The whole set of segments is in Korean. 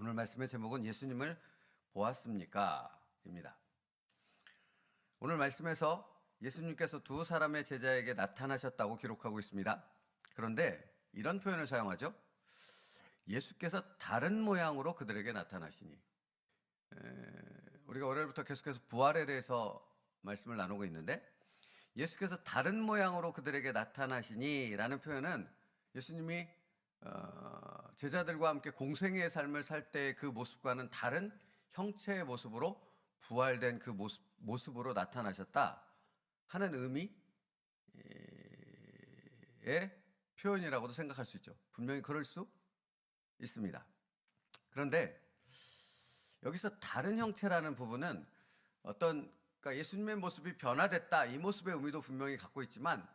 오늘 말씀의 제목은 예수님을 보았습니까? 입니다. 오늘 말씀에서 예수님께서 두 사람의 제자에게 나타나셨다고 기록하고 있습니다. 그런데 이런 표현을 사용하죠. 예수께서 다른 모양으로 그들에게 나타나시니. 우리가 월요일부터 계속해서 부활에 대해서 말씀을 나누고 있는데, 예수께서 다른 모양으로 그들에게 나타나시니 라는 표현은 예수님이 제자들과 함께 공생애의 삶을 살 때의 그 모습과는 다른 형체의 모습으로 부활된 그 모습으로 나타나셨다 하는 의미의 표현이라고도 생각할 수 있죠. 분명히 그럴 수 있습니다. 그런데 여기서 다른 형체라는 부분은 그러니까 예수님의 모습이 변화됐다, 이 모습의 의미도 분명히 갖고 있지만,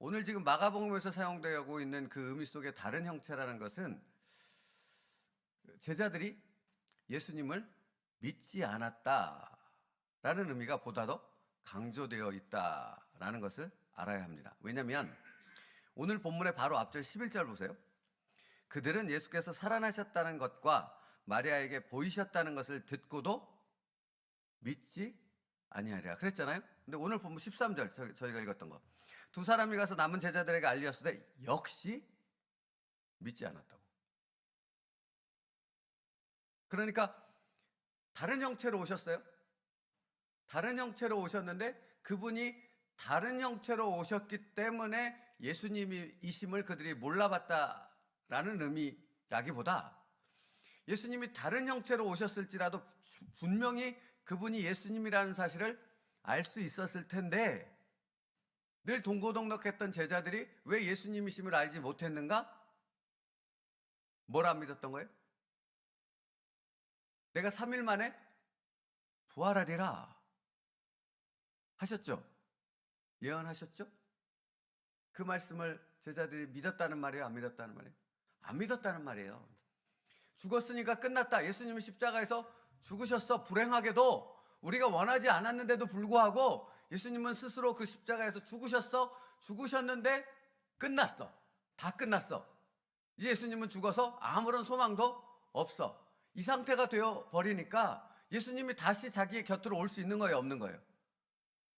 오늘 지금 마가복음에서 사용되고 있는 그 의미 속의 다른 형체라는 것은 제자들이 예수님을 믿지 않았다라는 의미가 보다 더 강조되어 있다라는 것을 알아야 합니다. 왜냐하면 오늘 본문의 바로 앞절 11절 보세요. 그들은 예수께서 살아나셨다는 것과 마리아에게 보이셨다는 것을 듣고도 믿지 아니하리라 그랬잖아요. 근데 오늘 본문 13절 저희가 읽었던 거, 두 사람이 가서 남은 제자들에게 알렸을 때 역시 믿지 않았다고. 그러니까 다른 형체로 오셨어요. 다른 형체로 오셨는데 그분이 다른 형체로 오셨기 때문에 예수님이심을 그들이 몰라봤다라는 의미라기보다, 예수님이 다른 형체로 오셨을지라도 분명히 그분이 예수님이라는 사실을 알 수 있었을 텐데, 늘 동고동락했던 제자들이 왜 예수님이심을 알지 못했는가? 뭘 안 믿었던 거예요? 내가 3일 만에 부활하리라 하셨죠? 예언하셨죠? 그 말씀을 제자들이 믿었다는 말이에요? 안 믿었다는 말이에요? 안 믿었다는 말이에요. 죽었으니까 끝났다. 예수님은 십자가에서 죽으셨어. 불행하게도 우리가 원하지 않았는데도 불구하고 예수님은 스스로 그 십자가에서 죽으셨어. 죽으셨는데 끝났어. 다 끝났어. 이제 예수님은 죽어서 아무런 소망도 없어. 이 상태가 되어 버리니까 예수님이 다시 자기의 곁으로 올 수 있는 거예요? 없는 거예요?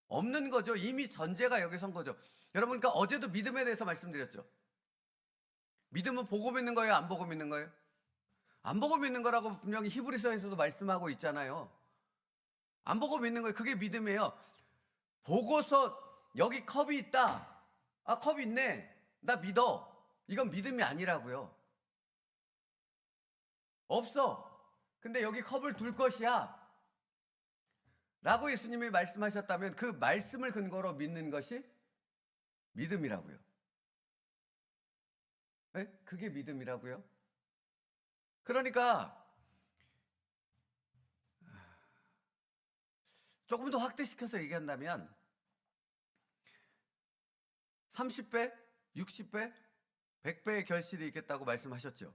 없는 거죠. 이미 전제가 여기 선 거죠. 여러분, 그러니까 어제도 믿음에 대해서 말씀드렸죠. 믿음은 보고 믿는 거예요? 안 보고 믿는 거예요? 안 보고 믿는 거라고 분명히 히브리서에서도 말씀하고 있잖아요. 안 보고 믿는 거예요. 그게 믿음이에요. 보고서 여기 컵이 있다. 아, 컵이 있네. 나 믿어. 이건 믿음이 아니라고요. 없어. 근데 여기 컵을 둘 것이야 라고 예수님이 말씀하셨다면 그 말씀을 근거로 믿는 것이 믿음이라고요. 네? 그게 믿음이라고요. 그러니까 조금 더 확대시켜서 얘기한다면 30배, 60배, 100배의 결실이 있겠다고 말씀하셨죠.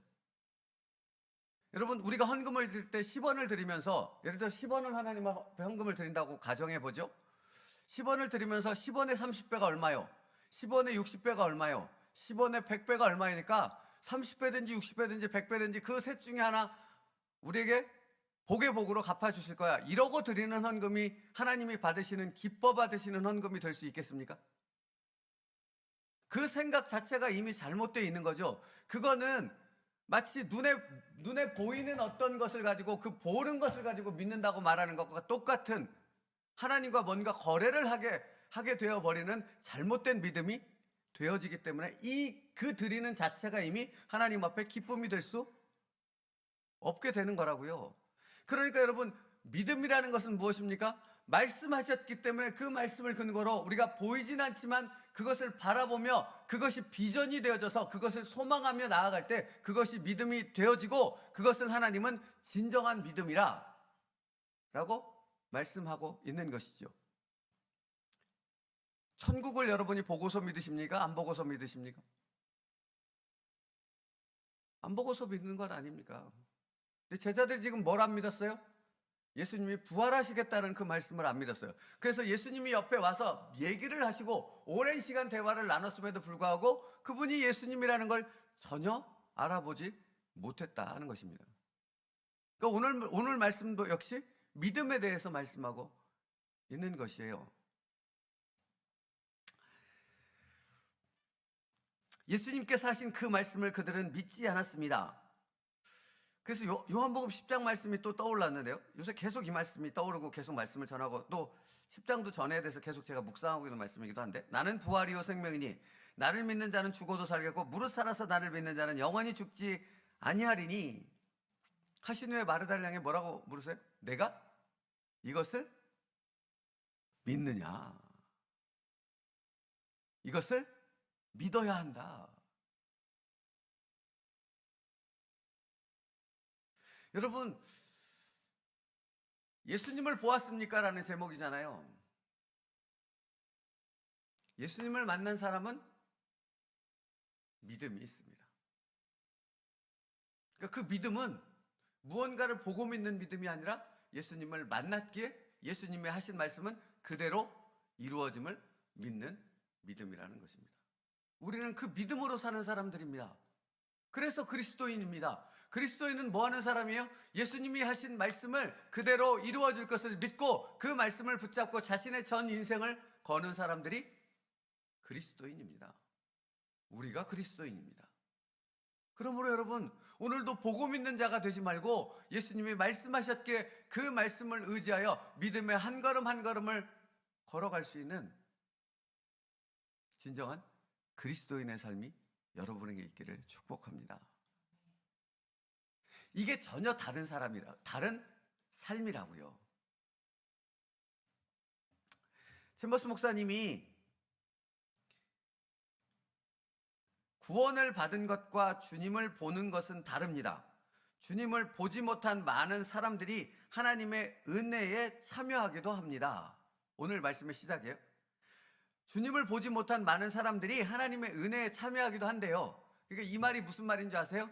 여러분, 우리가 헌금을 드릴 때 10원을 드리면서, 예를 들어 10원을 하나님 앞에 헌금을 드린다고 가정해 보죠. 10원을 드리면서 10원에 30배가 얼마요? 10원에 60배가 얼마요? 10원에 100배가 얼마이니까 30배든지 60배든지 100배든지 그 셋 중에 하나 우리에게 복의 복으로 갚아주실 거야. 이러고 드리는 헌금이 하나님이 받으시는, 기뻐 받으시는 헌금이 될 수 있겠습니까? 그 생각 자체가 이미 잘못되어 있는 거죠. 그거는 마치 눈에 보이는 어떤 것을 가지고, 그 보는 것을 가지고 믿는다고 말하는 것과 똑같은, 하나님과 뭔가 거래를 하게 되어버리는 잘못된 믿음이 되어지기 때문에 그 드리는 자체가 이미 하나님 앞에 기쁨이 될 수 없게 되는 거라고요. 그러니까 여러분, 믿음이라는 것은 무엇입니까? 말씀하셨기 때문에 그 말씀을 근거로 우리가 보이진 않지만 그것을 바라보며 그것이 비전이 되어져서 그것을 소망하며 나아갈 때 그것이 믿음이 되어지고, 그것을 하나님은 진정한 믿음이라 라고 말씀하고 있는 것이죠. 천국을 여러분이 보고서 믿으십니까? 안 보고서 믿으십니까? 안 보고서 믿는 것 아닙니까? 근데 제자들이 지금 뭘 안 믿었어요? 예수님이 부활하시겠다는 그 말씀을 안 믿었어요. 그래서 예수님이 옆에 와서 얘기를 하시고 오랜 시간 대화를 나눴음에도 불구하고 그분이 예수님이라는 걸 전혀 알아보지 못했다 하는 것입니다. 그러니까 오늘 말씀도 역시 믿음에 대해서 말씀하고 있는 것이에요. 예수님께서 하신 그 말씀을 그들은 믿지 않았습니다. 그래서 요한복음 10장 말씀이 또 떠올랐는데요. 요새 계속 이 말씀이 떠오르고 계속 말씀을 전하고, 또 10장도 전에 대해서 계속 제가 묵상하고 있는 말씀이기도 한데, 나는 부활이요 생명이니 나를 믿는 자는 죽어도 살겠고 무릇 살아서 나를 믿는 자는 영원히 죽지 아니하리니 하신 후에 마르다를 향해 뭐라고 물으세요? 내가 이것을 믿느냐? 이것을 믿어야 한다. 여러분, 예수님을 보았습니까? 라는 제목이잖아요. 예수님을 만난 사람은 믿음이 있습니다. 그러니까 그 믿음은 무언가를 보고 믿는 믿음이 아니라 예수님을 만났기에 예수님의 하신 말씀은 그대로 이루어짐을 믿는 믿음이라는 것입니다. 우리는 그 믿음으로 사는 사람들입니다. 그래서 그리스도인입니다. 그리스도인은 뭐 하는 사람이에요? 예수님이 하신 말씀을 그대로 이루어질 것을 믿고 그 말씀을 붙잡고 자신의 전 인생을 거는 사람들이 그리스도인입니다. 우리가 그리스도인입니다. 그러므로 여러분, 오늘도 보고 믿는 자가 되지 말고 예수님이 말씀하셨기에 그 말씀을 의지하여 믿음의 한 걸음 한 걸음을 걸어갈 수 있는 진정한 그리스도인의 삶이 여러분에게 있기를 축복합니다. 이게 전혀 다른 삶이라고요. 챔버스 목사님이 구원을 받은 것과 주님을 보는 것은 다릅니다. 주님을 보지 못한 많은 사람들이 하나님의 은혜에 참여하기도 합니다. 오늘 말씀의 시작이에요. 주님을 보지 못한 많은 사람들이 하나님의 은혜에 참여하기도 한대요. 그러니까 이 말이 무슨 말인 줄 아세요?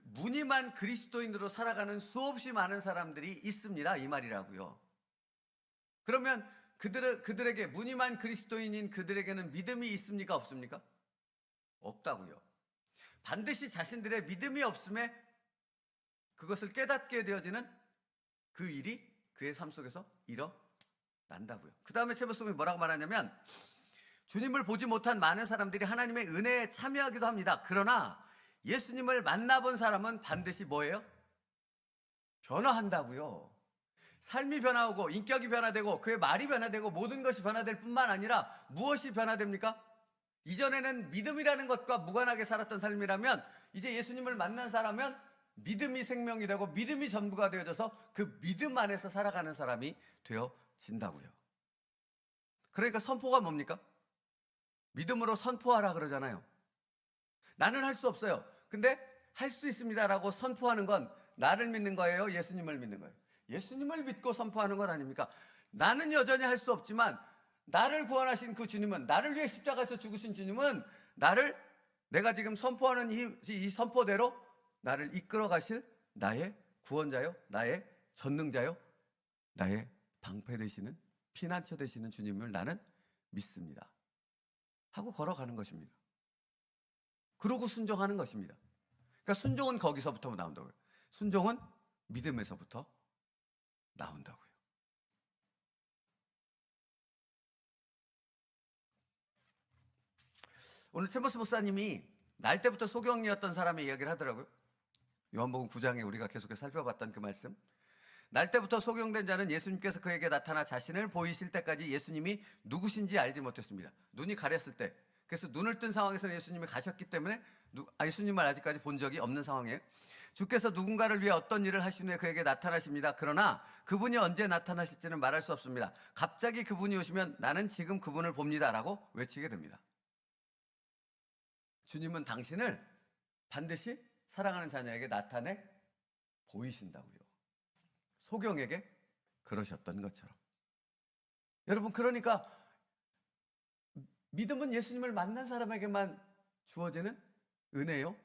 무늬만 그리스도인으로 살아가는 수없이 많은 사람들이 있습니다. 이 말이라고요. 그러면 그들에게 무늬만 그리스도인인 그들에게는 믿음이 있습니까? 없습니까? 없다고요. 반드시 자신들의 믿음이 없음에 그것을 깨닫게 되어지는 그 일이 그의 삶 속에서 일어난다고요. 그 다음에 챔버스이 뭐라고 말하냐면, 주님을 보지 못한 많은 사람들이 하나님의 은혜에 참여하기도 합니다. 그러나 예수님을 만나본 사람은 반드시 뭐예요? 변화한다고요. 삶이 변화하고 인격이 변화되고 그의 말이 변화되고 모든 것이 변화될 뿐만 아니라 무엇이 변화됩니까? 이전에는 믿음이라는 것과 무관하게 살았던 삶이라면 이제 예수님을 만난 사람은 믿음이 생명이 되고 믿음이 전부가 되어져서 그 믿음 안에서 살아가는 사람이 되어진다고요. 그러니까 선포가 뭡니까? 믿음으로 선포하라 그러잖아요. 나는 할 수 없어요. 근데 할 수 있습니다라고 선포하는 건 나를 믿는 거예요? 예수님을 믿는 거예요? 예수님을 믿고 선포하는 건 아닙니까? 나는 여전히 할 수 없지만 나를 구원하신 그 주님은, 나를 위해 십자가에서 죽으신 주님은 내가 지금 선포하는 이 선포대로 나를 이끌어 가실 나의 구원자요, 나의 전능자요, 나의 방패 되시는, 피난처 되시는 주님을 나는 믿습니다 하고 걸어가는 것입니다. 그러고 순종하는 것입니다. 그러니까 순종은 거기서부터 나온다고요. 순종은 믿음에서부터 나온다고요. 오늘 챔버스 목사님이 날 때부터 소경이었던 사람의 이야기를 하더라고요. 요한복음 9장에 우리가 계속해서 살펴봤던 그 말씀. 날 때부터 소경된 자는 예수님께서 그에게 나타나 자신을 보이실 때까지 예수님이 누구신지 알지 못했습니다. 눈이 가렸을 때. 그래서 눈을 뜬 상황에서 예수님이 가셨기 때문에 예수님을 아직까지 본 적이 없는 상황이에요. 주께서 누군가를 위해 어떤 일을 하신 후에 그에게 나타나십니다. 그러나 그분이 언제 나타나실지는 말할 수 없습니다. 갑자기 그분이 오시면 나는 지금 그분을 봅니다 라고 외치게 됩니다. 주님은 당신을 반드시 사랑하는 자녀에게 나타내 보이신다고요. 소경에게 그러셨던 것처럼. 여러분, 그러니까 믿음은 예수님을 만난 사람에게만 주어지는 은혜요,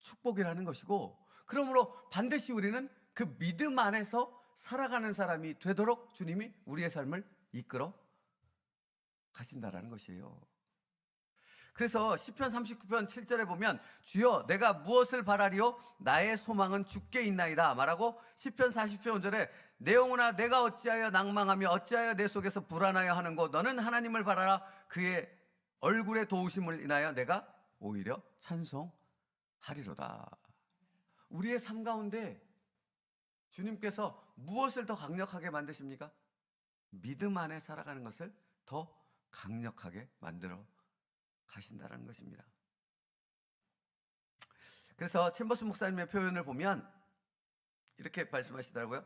축복이라는 것이고, 그러므로 반드시 우리는 그 믿음 안에서 살아가는 사람이 되도록 주님이 우리의 삶을 이끌어 가신다라는 것이에요. 그래서 시편 39편 7절에 보면 주여 내가 무엇을 바라리요? 나의 소망은 주께 있나이다 말하고 시편 40편 5절에 내 영혼아 내가 어찌하여 낭망하며 어찌하여 내 속에서 불안하여 하는고 너는 하나님을 바라라 그의 얼굴의 도우심을 인하여 내가 오히려 찬송하리로다. 우리의 삶 가운데 주님께서 무엇을 더 강력하게 만드십니까? 믿음 안에 살아가는 것을 더 강력하게 만들어 가신다는 것입니다. 그래서 챔버스 목사님의 표현을 보면 이렇게 말씀하시더라고요.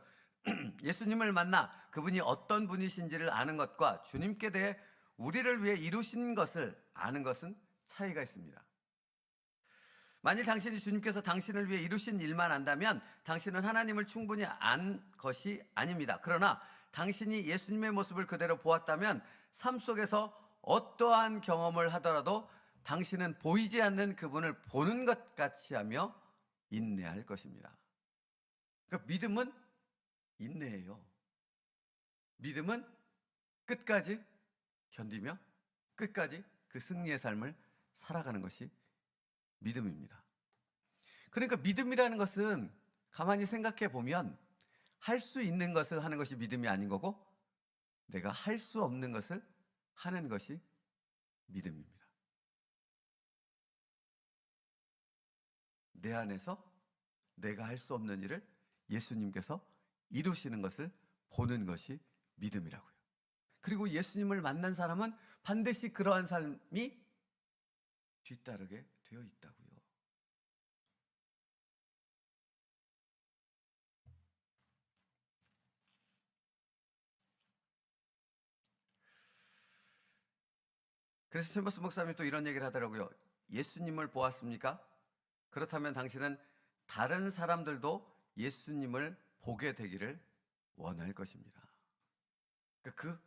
예수님을 만나 그분이 어떤 분이신지를 아는 것과 주님께 대해 우리를 위해 이루신 것을 아는 것은 차이가 있습니다. 만일 당신이 주님께서 당신을 위해 이루신 일만 안다면 당신은 하나님을 충분히 안 것이 아닙니다. 그러나 당신이 예수님의 모습을 그대로 보았다면 삶 속에서 어떠한 경험을 하더라도 당신은 보이지 않는 그분을 보는 것 같이 하며 인내할 것입니다. 그러니까 믿음은 인내예요. 믿음은 끝까지 견디며 끝까지 그 승리의 삶을 살아가는 것이 믿음입니다. 그러니까 믿음이라는 것은 가만히 생각해 보면 할 수 있는 것을 하는 것이 믿음이 아닌 거고 내가 할 수 없는 것을 하는 것이 믿음입니다. 내 안에서 내가 할 수 없는 일을 예수님께서 이루시는 것을 보는 것이 믿음이라고요. 그리고 예수님을 만난 사람은 반드시 그러한 삶이 뒤따르게 되어 있다고요. 그래서 챔버스 목사님이 또 이런 얘기를 하더라고요. 예수님을 보았습니까? 그렇다면 당신은 다른 사람들도 예수님을 보게 되기를 원할 것입니다. 그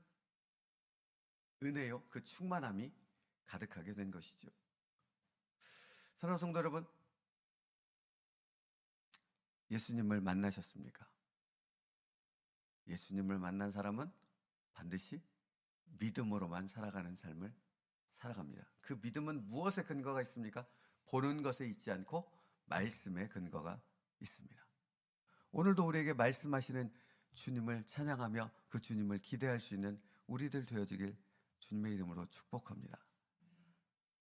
은혜요, 그 충만함이 가득하게 된 것이죠. 사랑하는 성도 여러분, 예수님을 만나셨습니까? 예수님을 만난 사람은 반드시 믿음으로만 살아가는 삶을 살아갑니다. 그 믿음은 무엇에 근거가 있습니까? 보는 것에 있지 않고 말씀에 근거가 있습니다. 오늘도 우리에게 말씀하시는 주님을 찬양하며 그 주님을 기대할 수 있는 우리들 되어지길 주님의 이름으로 축복합니다.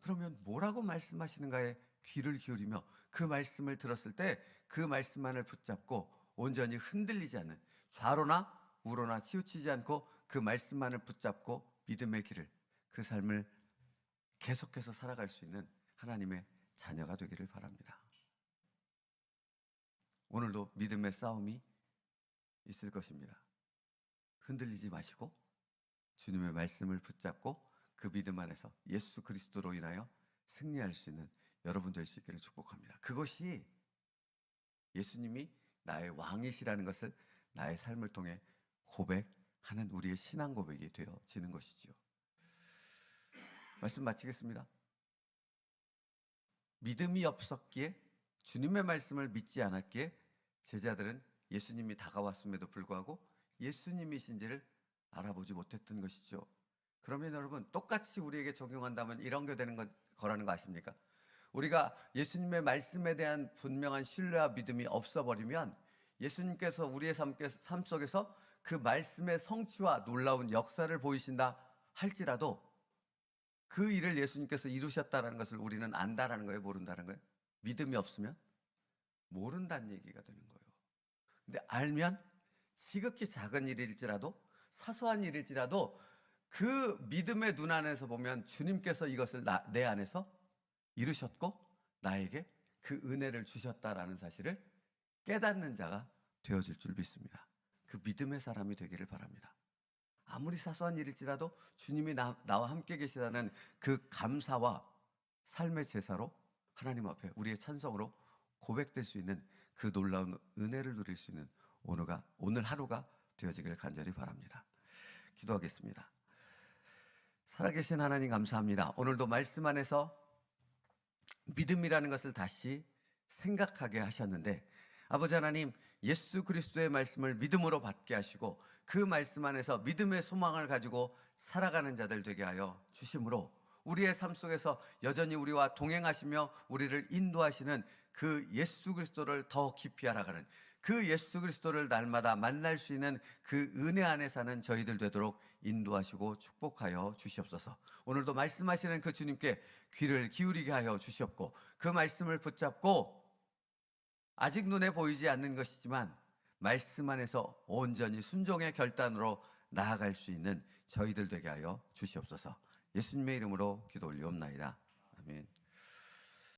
그러면 뭐라고 말씀하시는가에 귀를 기울이며 그 말씀을 들었을 때 그 말씀만을 붙잡고 온전히 흔들리지 않는, 좌로나 우로나 치우치지 않고 그 말씀만을 붙잡고 믿음의 길을, 그 삶을 계속해서 살아갈 수 있는 하나님의 자녀가 되기를 바랍니다. 오늘도 믿음의 싸움이 있을 것입니다. 흔들리지 마시고 주님의 말씀을 붙잡고 그 믿음 안에서 예수 그리스도로 인하여 승리할 수 있는 여러분 될 수 있기를 축복합니다. 그것이 예수님이 나의 왕이시라는 것을 나의 삶을 통해 고백하는 우리의 신앙 고백이 되어지는 것이죠. 말씀 마치겠습니다. 믿음이 없었기에, 주님의 말씀을 믿지 않았기에 제자들은 예수님이 다가왔음에도 불구하고 예수님이신지를 알아보지 못했던 것이죠. 그러면 여러분, 똑같이 우리에게 적용한다면 이런 게 되는 거라는 거 아십니까? 우리가 예수님의 말씀에 대한 분명한 신뢰와 믿음이 없어버리면 예수님께서 우리의 삶 속에서 그 말씀의 성취와 놀라운 역사를 보이신다 할지라도 그 일을 예수님께서 이루셨다는 것을 우리는 안다라는 거예요? 모른다는 거예요? 믿음이 없으면 모른다는 얘기가 되는 거예요. 근데 알면 지극히 작은 일일지라도, 사소한 일일지라도 그 믿음의 눈 안에서 보면 주님께서 이것을 내 안에서 이루셨고 나에게 그 은혜를 주셨다라는 사실을 깨닫는 자가 되어질 줄 믿습니다. 그 믿음의 사람이 되기를 바랍니다. 아무리 사소한 일일지라도 주님이 나와 함께 계시다는 그 감사와 삶의 제사로 하나님 앞에 우리의 찬성으로 고백될 수 있는 그 놀라운 은혜를 누릴 수 있는 오늘 하루가 되어지길 간절히 바랍니다. 기도하겠습니다. 살아계신 하나님 감사합니다. 오늘도 말씀 안에서 믿음이라는 것을 다시 생각하게 하셨는데, 아버지 하나님, 예수 그리스도의 말씀을 믿음으로 받게 하시고 그 말씀 안에서 믿음의 소망을 가지고 살아가는 자들 되게 하여 주심으로 우리의 삶 속에서 여전히 우리와 동행하시며 우리를 인도하시는 그 예수 그리스도를 더 깊이 알아가는, 그 예수 그리스도를 날마다 만날 수 있는 그 은혜 안에 사는 저희들 되도록 인도하시고 축복하여 주시옵소서. 오늘도 말씀하시는 그 주님께 귀를 기울이게 하여 주시옵고, 그 말씀을 붙잡고 아직 눈에 보이지 않는 것이지만 말씀 안에서 온전히 순종의 결단으로 나아갈 수 있는 저희들 되게 하여 주시옵소서. 예수님의 이름으로 기도 올리옵나이다. 아멘.